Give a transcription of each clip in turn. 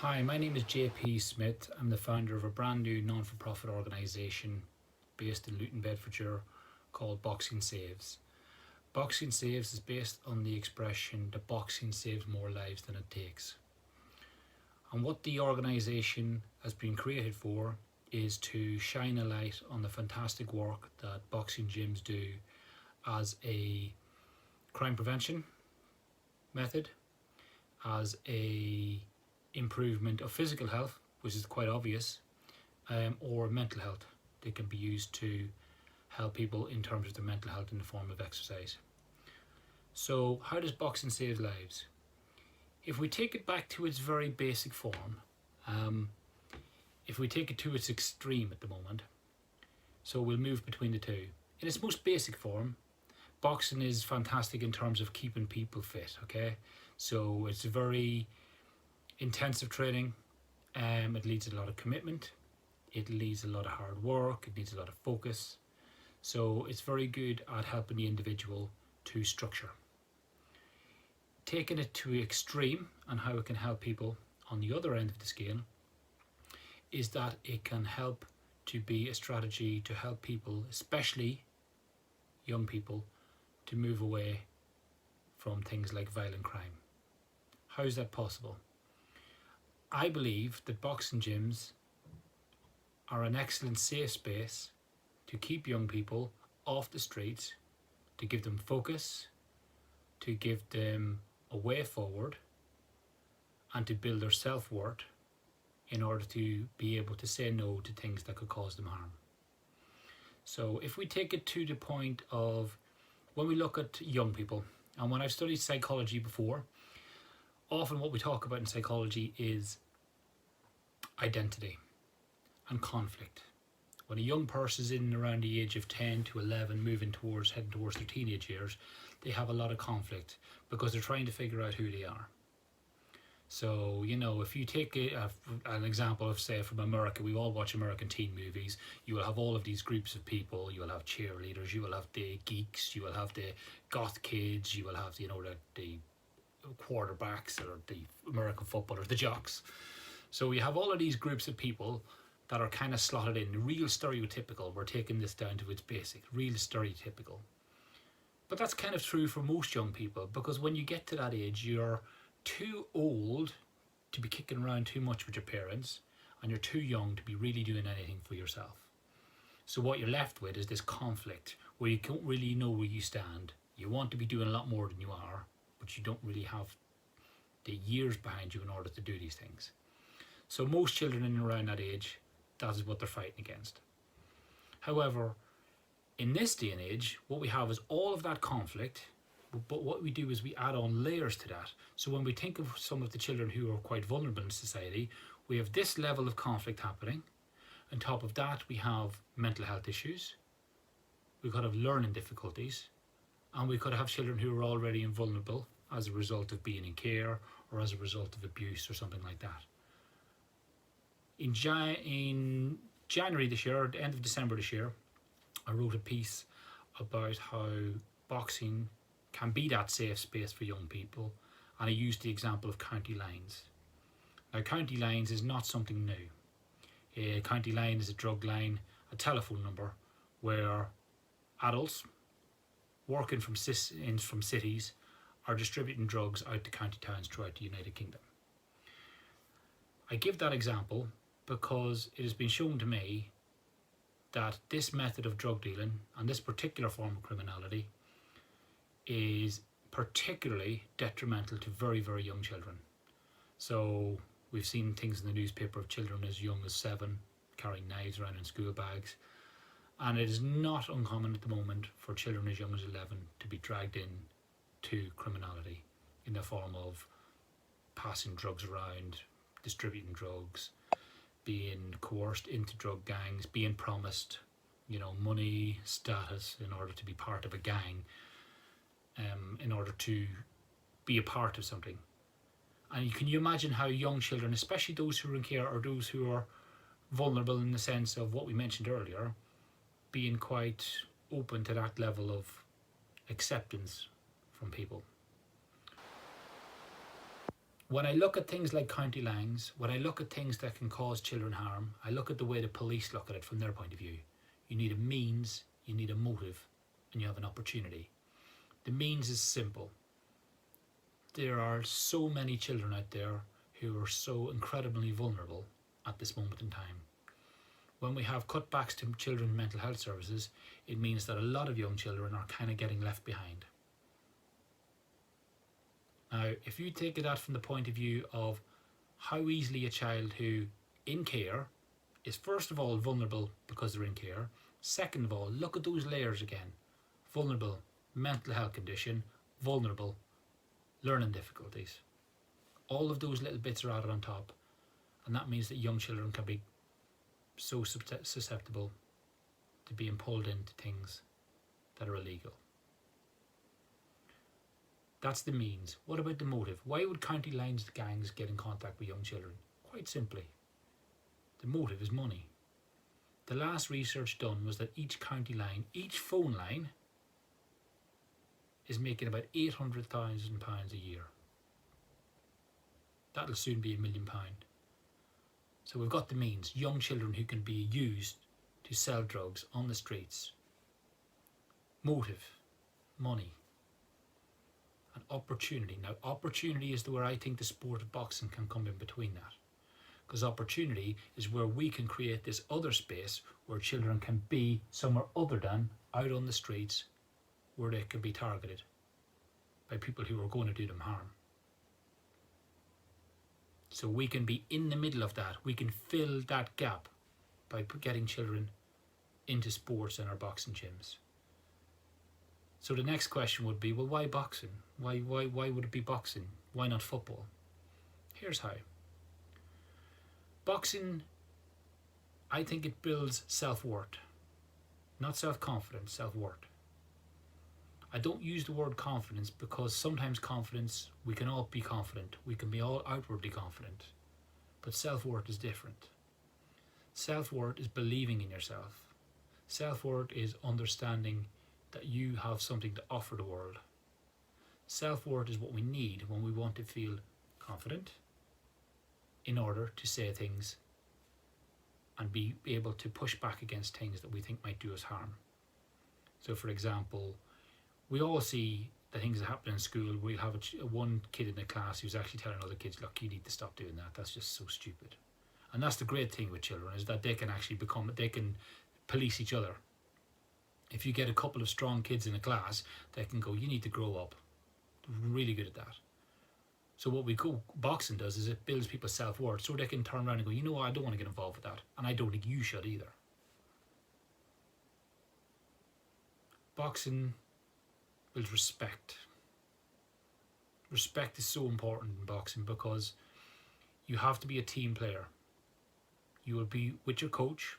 Hi, my name is JP Smith. I'm the founder of a brand new non-for-profit organisation based in Luton, Bedfordshire called Boxing Saves. Boxing Saves is based on the expression that boxing saves more lives than it takes. And what the organisation has been created for is to shine a light on the fantastic work that boxing gyms do as a crime prevention method, as a improvement of physical health, which is quite obvious, or mental health. They can be used to help people in terms of their mental health in the form of exercise. So how does boxing save lives? If we take it back to its very basic form, if we take it to its extreme at the moment, so we'll move between the two. In its most basic form, boxing is fantastic in terms of keeping people fit, okay? So it's very intensive training. It needs a lot of commitment, it needs a lot of hard work, it needs a lot of focus. So it's very good at helping the individual to structure. Taking it to extreme and how it can help people on the other end of the scale is that it can help to be a strategy to help people, especially young people, to move away from things like violent crime. How is that possible? I believe that boxing gyms are an excellent safe space to keep young people off the streets, to give them focus, to give them a way forward, and to build their self-worth in order to be able to say no to things that could cause them harm. So if we take it to the point of when we look at young people, and when I've studied psychology before, often what we talk about in psychology is identity and conflict. When a young person is in around the age of 10 to 11, heading towards their teenage years, they have a lot of conflict because they're trying to figure out who they are. So, if you take an example of, say, from America, we all watch American teen movies, you will have all of these groups of people, you will have cheerleaders, you will have the geeks, you will have the goth kids, you will have, the quarterbacks or the American footballers, the jocks. So we have all of these groups of people that are kind of slotted in, real stereotypical. We're taking this down to its basic, real stereotypical. But that's kind of true for most young people, because when you get to that age, you're too old to be kicking around too much with your parents, and you're too young to be really doing anything for yourself. So what you're left with is this conflict where you don't really know where you stand. You want to be doing a lot more than you are, but you don't really have the years behind you in order to do these things. So most children in and around that age, that is what they're fighting against. However, in this day and age, what we have is all of that conflict, but what we do is we add on layers to that. So when we think of some of the children who are quite vulnerable in society, we have this level of conflict happening. On top of that, we have mental health issues. We could have learning difficulties, and we could have children who are already vulnerable as a result of being in care or as a result of abuse or something like that. In January this year, or the end of December this year, I wrote a piece about how boxing can be that safe space for young people, and I used the example of county lines. Now, county lines is not something new. A county line is a drug line, a telephone number where adults working from cities are distributing drugs out to county towns throughout the United Kingdom. I give that example because it has been shown to me that this method of drug dealing and this particular form of criminality is particularly detrimental to very, very young children. So we've seen things in the newspaper of children as young as 7 carrying knives around in school bags, and it is not uncommon at the moment for children as young as 11 to be dragged in to criminality in the form of passing drugs around, distributing drugs, being coerced into drug gangs, being promised, money, status in order to be part of a gang, in order to be a part of something. And can you imagine how young children, especially those who are in care or those who are vulnerable in the sense of what we mentioned earlier, being quite open to that level of acceptance from people. When I look at things like county lines, when I look at things that can cause children harm, I look at the way the police look at it from their point of view. You need a means, you need a motive, and you have an opportunity. The means is simple. There are so many children out there who are so incredibly vulnerable at this moment in time. When we have cutbacks to children's mental health services, it means that a lot of young children are kind of getting left behind. Now, if you take that from the point of view of how easily a child who in care is first of all vulnerable because they're in care, second of all, look at those layers again. Vulnerable, mental health condition, vulnerable, learning difficulties. All of those little bits are added on top, and that means that young children can be so susceptible to being pulled into things that are illegal. That's the means. What about the motive? Why would county lines gangs get in contact with young children? Quite simply, the motive is money. The last research done was that each county line, each phone line, is making about £800,000 a year. That'll soon be £1 million. So we've got the means, young children who can be used to sell drugs on the streets. Motive, money, and opportunity. Now, opportunity is where I think the sport of boxing can come in between that. Because opportunity is where we can create this other space where children can be somewhere other than out on the streets where they can be targeted by people who are going to do them harm. So we can be in the middle of that. We can fill that gap by getting children into sports in our boxing gyms. So the next question would be, well, why boxing? Why would it be boxing? Why not football? Here's how. Boxing, I think it builds self-worth. Not self-confidence, self-worth. I don't use the word confidence because sometimes confidence, we can all be confident. We can be all outwardly confident. But self-worth is different. Self-worth is believing in yourself. Self-worth is understanding that you have something to offer the world. Self-worth is what we need when we want to feel confident in order to say things and be able to push back against things that we think might do us harm. So for example, we all see the things that happen in school. We'll have one kid in the class who's actually telling other kids, look, you need to stop doing that. That's just so stupid. And that's the great thing with children, is that they can actually they can police each other. If you get a couple of strong kids in a class, they can go, you need to grow up. They're really good at that. So what boxing does is it builds people's self-worth so they can turn around and go, you know what, I don't want to get involved with that. And I don't think you should either. Boxing builds respect. Respect is so important in boxing because you have to be a team player. You will be with your coach,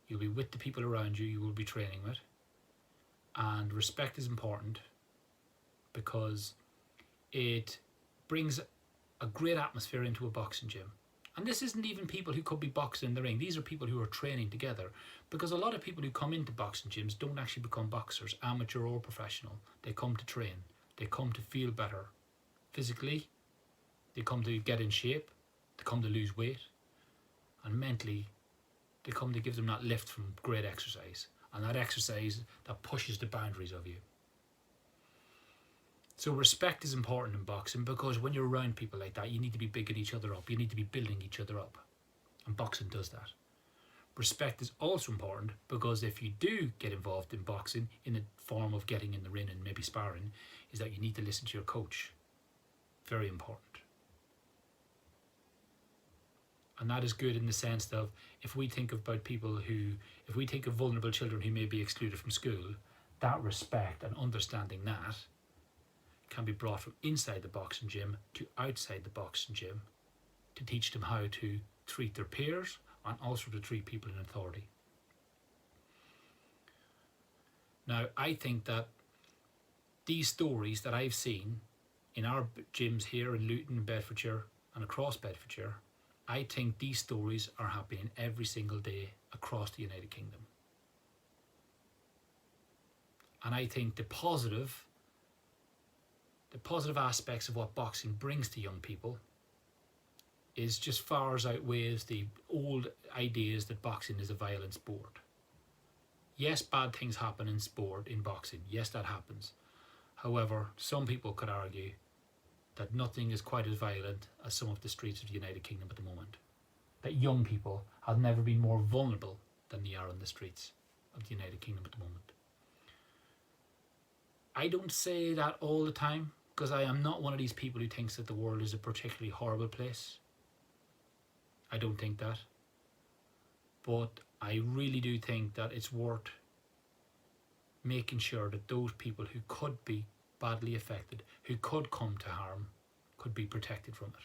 you'll be with the people around you, you will be training with. And respect is important because it brings a great atmosphere into a boxing gym. And this isn't even people who could be boxing in the ring. These are people who are training together. Because a lot of people who come into boxing gyms don't actually become boxers, amateur or professional. They come to train. They come to feel better physically. They come to get in shape. They come to lose weight. And mentally, they come to give them that lift from great exercise. And that exercise that pushes the boundaries of you. So respect is important in boxing because when you're around people like that, you need to be bigging each other up. You need to be building each other up. And boxing does that. Respect is also important because if you do get involved in boxing in the form of getting in the ring and maybe sparring, is that you need to listen to your coach. Very important. And that is good in the sense of if we think of vulnerable children who may be excluded from school, that respect and understanding that can be brought from inside the boxing gym to outside the boxing gym to teach them how to treat their peers and also to treat people in authority. Now, I think that these stories that I've seen in our gyms here in Luton, Bedfordshire and across Bedfordshire, I think these stories are happening every single day across the United Kingdom. And I think the positive aspects of what boxing brings to young people is just far outweighs the old ideas that boxing is a violent sport. Yes, bad things happen in sport, in boxing. Yes, that happens. However, some people could argue that nothing is quite as violent as some of the streets of the United Kingdom at the moment. That young people have never been more vulnerable than they are on the streets of the United Kingdom at the moment. I don't say that all the time, because I am not one of these people who thinks that the world is a particularly horrible place. I don't think that. But I really do think that it's worth making sure that those people who could be badly affected, who could come to harm, could be protected from it.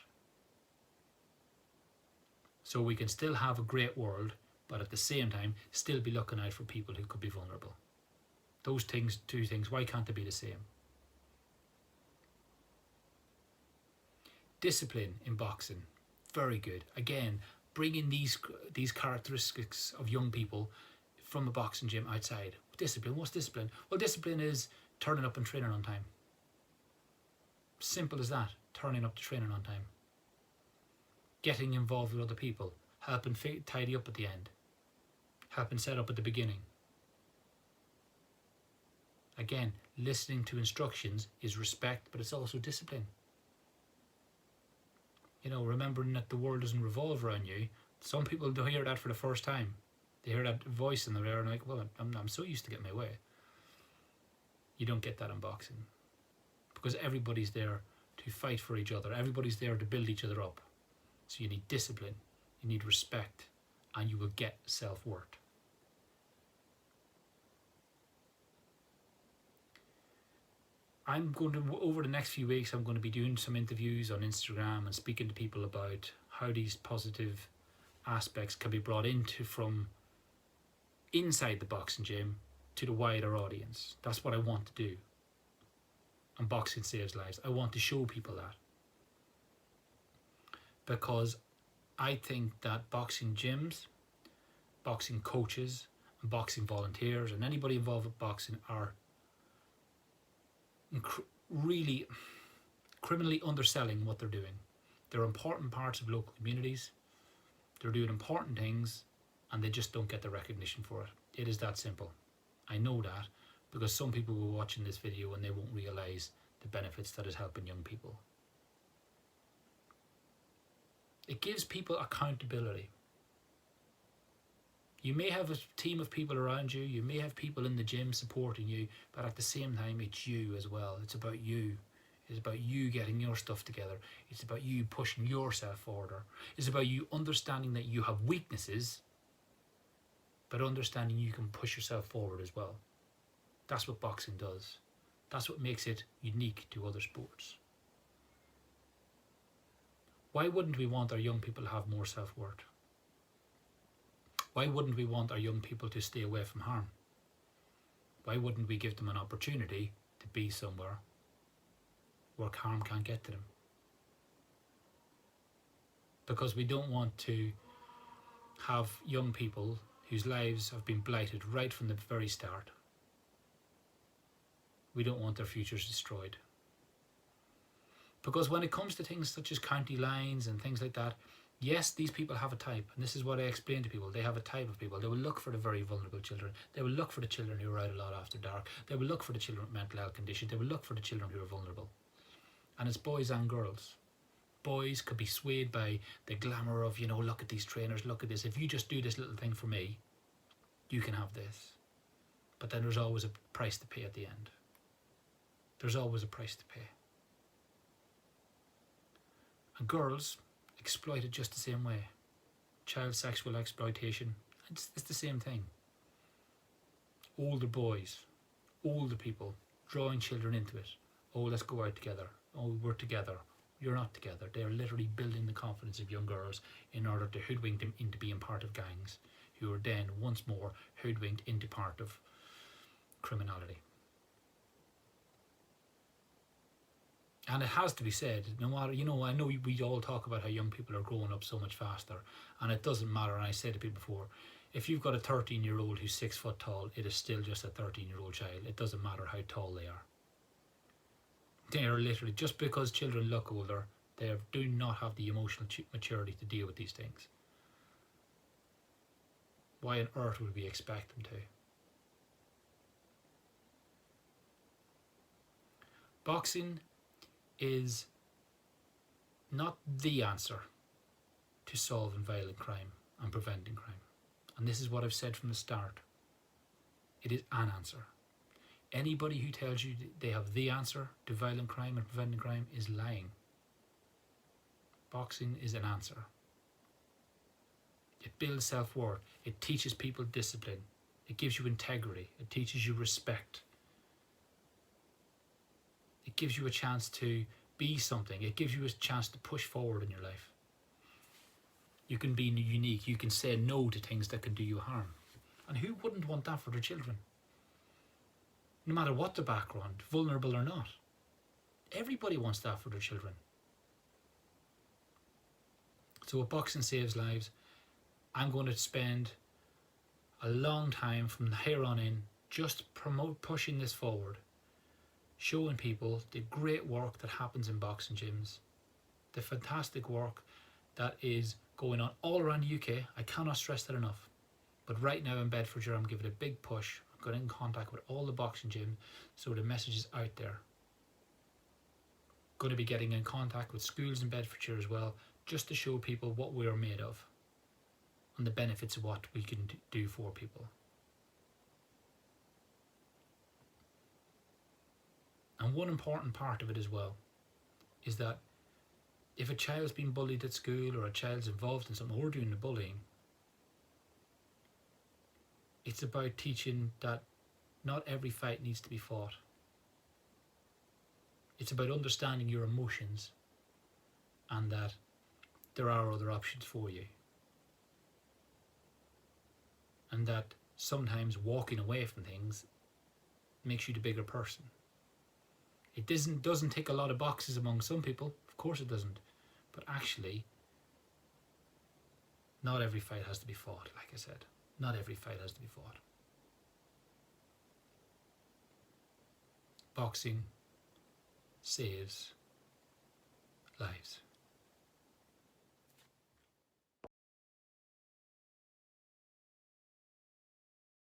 So we can still have a great world, but at the same time still be looking out for people who could be vulnerable. Those things, two things, why can't they be the same? Discipline in boxing, very good. Again, bringing these characteristics of young people from a boxing gym outside. Discipline, what's discipline? Well, discipline is turning up and training on time. Simple as that, turning up to training on time. Getting involved with other people, helping tidy up at the end, helping set up at the beginning. Again, listening to instructions is respect, but it's also discipline. You know, remembering that the world doesn't revolve around you. Some people do hear that for the first time. They hear that voice in their ear and like, well, I'm so used to getting my way. You don't get that in boxing. Because everybody's there to fight for each other. Everybody's there to build each other up. So you need discipline, you need respect, and you will get self-worth. I'm going to, over the next few weeks, I'm going to be doing some interviews on Instagram and speaking to people about how these positive aspects can be brought into from inside the boxing gym to the wider audience. That's what I want to do. And boxing saves lives. I want to show people that. Because I think that boxing gyms, boxing coaches, and boxing volunteers, and anybody involved with boxing are really criminally underselling what they're doing. They're important parts of local communities. They're doing important things, and they just don't get the recognition for it. It is that simple. I know that because some people will be watching this video and they won't realise the benefits that is helping young people. It gives people accountability. You may have a team of people around you, you may have people in the gym supporting you, but at the same time it's you as well. It's about you. It's about you getting your stuff together. It's about you pushing yourself forward. It's about you understanding that you have weaknesses, but understanding you can push yourself forward as well. That's what boxing does. That's what makes it unique to other sports. Why wouldn't we want our young people to have more self-worth? Why wouldn't we want our young people to stay away from harm? Why wouldn't we give them an opportunity to be somewhere where harm can't get to them? Because we don't want to have young people whose lives have been blighted right from the very start. We don't want their futures destroyed. Because when it comes to things such as county lines and things like that, yes, these people have a type, and this is what I explain to people. They have a type of people. They will look for the very vulnerable children. They will look for the children who are out a lot after dark. They will look for the children with mental health conditions. They will look for the children who are vulnerable. And it's boys and girls. Boys could be swayed by the glamour of, you know, look at these trainers, look at this. If you just do this little thing for me, you can have this. But then there's always a price to pay at the end. There's always a price to pay. And girls exploited just the same way. Child sexual exploitation, it's the same thing. Older boys, older people, drawing children into it. Oh, let's go out together. Oh, we're together. You're not together. They are literally building the confidence of young girls in order to hoodwink them into being part of gangs, who are then once more hoodwinked into part of criminality. And it has to be said, no matter, you know, I know we all talk about how young people are growing up so much faster, and it doesn't matter, and I said to people before, if you've got a 13-year-old who's 6 foot tall, it is still just a 13-year-old child. It doesn't matter how tall they are. They are literally, just because children look older do not have the emotional maturity to deal with these things. Why on earth would we expect them to? Boxing is not the answer to solving violent crime and preventing crime. And this is what I've said from the start. It is an answer. Anybody who tells you they have the answer to violent crime and preventing crime is lying. Boxing is an answer. It builds self-worth. It teaches people discipline. It gives you integrity. It teaches you respect. It gives you a chance to be something. It gives you a chance to push forward in your life. You can be unique. You can say no to things that can do you harm. And who wouldn't want that for their children? No matter what the background, vulnerable or not. Everybody wants that for their children. So what boxing saves lives, I'm going to spend a long time from here on in just pushing this forward, showing people the great work that happens in boxing gyms, the fantastic work that is going on all around the UK. I cannot stress that enough. But right now in Bedfordshire, I'm giving it a big push. I'm going in contact with all the boxing gyms so the message is out there. Going to be getting in contact with schools in Bedfordshire as well, just to show people what we are made of and the benefits of what we can do for people. And one important part of it as well is that if a child's been bullied at school or a child's involved in something or doing the bullying, it's about teaching that not every fight needs to be fought. It's about understanding your emotions and that there are other options for you. And that sometimes walking away from things makes you the bigger person. It doesn't tick a lot of boxes among some people, of course it doesn't. But actually, not every fight has to be fought, like I said. Not every fight has to be fought. Boxing saves lives.